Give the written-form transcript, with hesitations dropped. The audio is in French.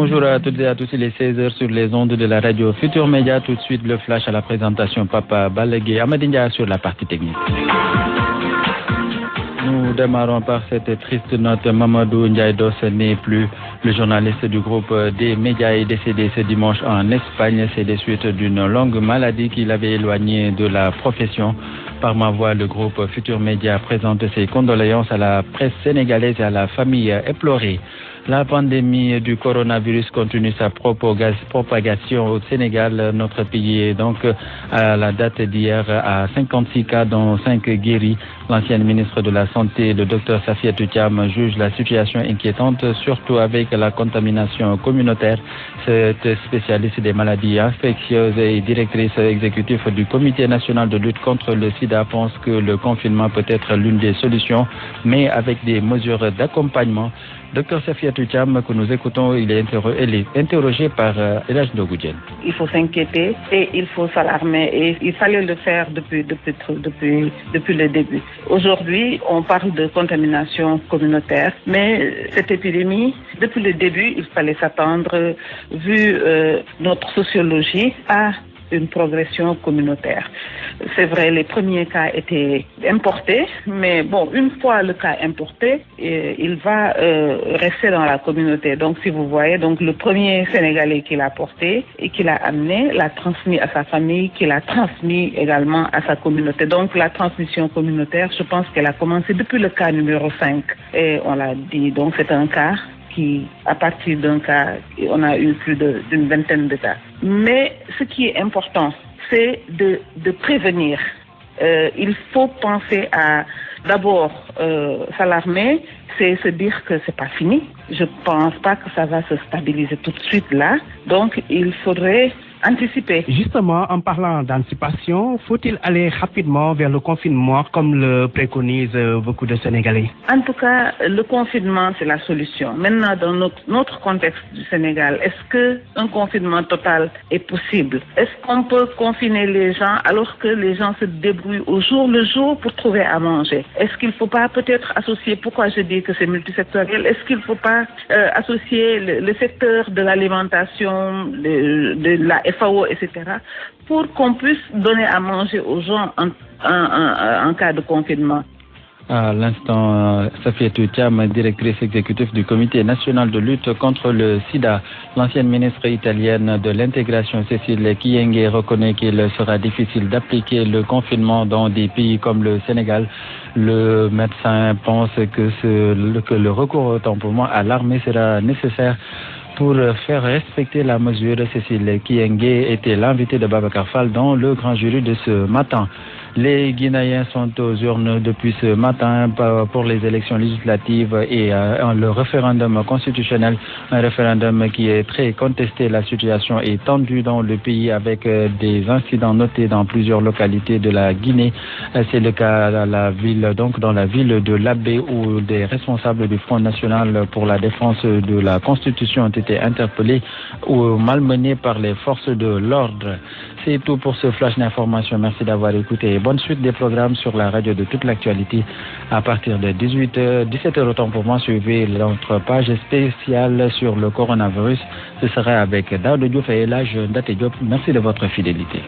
Bonjour à toutes et à tous, il est 16h sur les ondes de la radio Futur Média. Tout de suite le flash à la présentation Papa Balagué Amadindia sur la partie technique. Nous démarrons par cette triste note. Mamadou Ndiaye Doss n'est plus. Le journaliste du groupe des médias est décédé ce dimanche en Espagne. C'est des suites d'une longue maladie qui l'avait éloigné de la profession. Par ma voix, le groupe Futur Média présente ses condoléances à la presse sénégalaise et à la famille éplorée. La pandémie du coronavirus continue sa propagation au Sénégal. Notre pays est donc à la date d'hier à 56 cas dont 5 guéris. L'ancienne ministre de la Santé, le Dr Safiatou Thiam, juge la situation inquiétante, surtout avec la contamination communautaire. Cette spécialiste des maladies infectieuses et directrice exécutive du Comité national de lutte contre le sida pense que le confinement peut être l'une des solutions, mais avec des mesures d'accompagnement. Dr Safiatou Thiam, que nous écoutons, il est interrogé par Elhadj Ndogoudjen. Il faut s'inquiéter et il faut s'alarmer et il fallait le faire depuis le début. Aujourd'hui, on parle de contamination communautaire, mais cette épidémie, depuis le début, il fallait s'attendre, vu notre sociologie, à une progression communautaire. C'est vrai, les premiers cas étaient importés, mais bon, une fois le cas importé, il va rester dans la communauté. Donc, si vous voyez, donc le premier Sénégalais qui l'a porté et qui l'a amené, l'a transmis à sa famille, qui l'a transmis également à sa communauté. Donc, la transmission communautaire, je pense qu'elle a commencé depuis le cas numéro 5. Et on l'a dit, donc c'est un cas qui, à partir d'un cas, on a eu plus d'une vingtaine de cas. Mais ce qui est important, c'est de prévenir. Il faut penser à d'abord s'alarmer, c'est se dire que c'est pas fini. Je pense pas que ça va se stabiliser tout de suite là. Donc il faudrait anticiper. Justement, en parlant d'anticipation, faut-il aller rapidement vers le confinement comme le préconisent beaucoup de Sénégalais? En tout cas, le confinement, c'est la solution. Maintenant, dans notre contexte du Sénégal, est-ce qu'un confinement total est possible? Est-ce qu'on peut confiner les gens alors que les gens se débrouillent au jour le jour pour trouver à manger? Est-ce qu'il ne faut pas peut-être associer, pourquoi je dis que c'est multisectoriel, est-ce qu'il ne faut pas associer le secteur de l'alimentation, de la FAO, etc., pour qu'on puisse donner à manger aux gens en cas de confinement. À l'instant, Safiatou Thiam, directrice exécutive du Comité national de lutte contre le sida. L'ancienne ministre italienne de l'intégration, Cécile Kyenge, reconnaît qu'il sera difficile d'appliquer le confinement dans des pays comme le Sénégal. Le médecin pense que le recours au tamponnement à l'armée sera nécessaire pour faire respecter la mesure. Cécile Kyenge était l'invité de Babacar Fall dans le grand jury de ce matin. Les Guinéens sont aux urnes depuis ce matin pour les élections législatives et le référendum constitutionnel, un référendum qui est très contesté. La situation est tendue dans le pays avec des incidents notés dans plusieurs localités de la Guinée. C'est le cas dans la ville de Labé où des responsables du Front national pour la défense de la Constitution ont été interpellés ou malmenés par les forces de l'ordre. C'est tout pour ce flash d'information. Merci d'avoir écouté. Bonne suite des programmes sur la radio de toute l'actualité. À partir de 17h autant pour moi, suivez notre page spéciale sur le coronavirus. Ce sera avec Daouda Diouf et Elhadj Ndaté Diop. Merci de votre fidélité.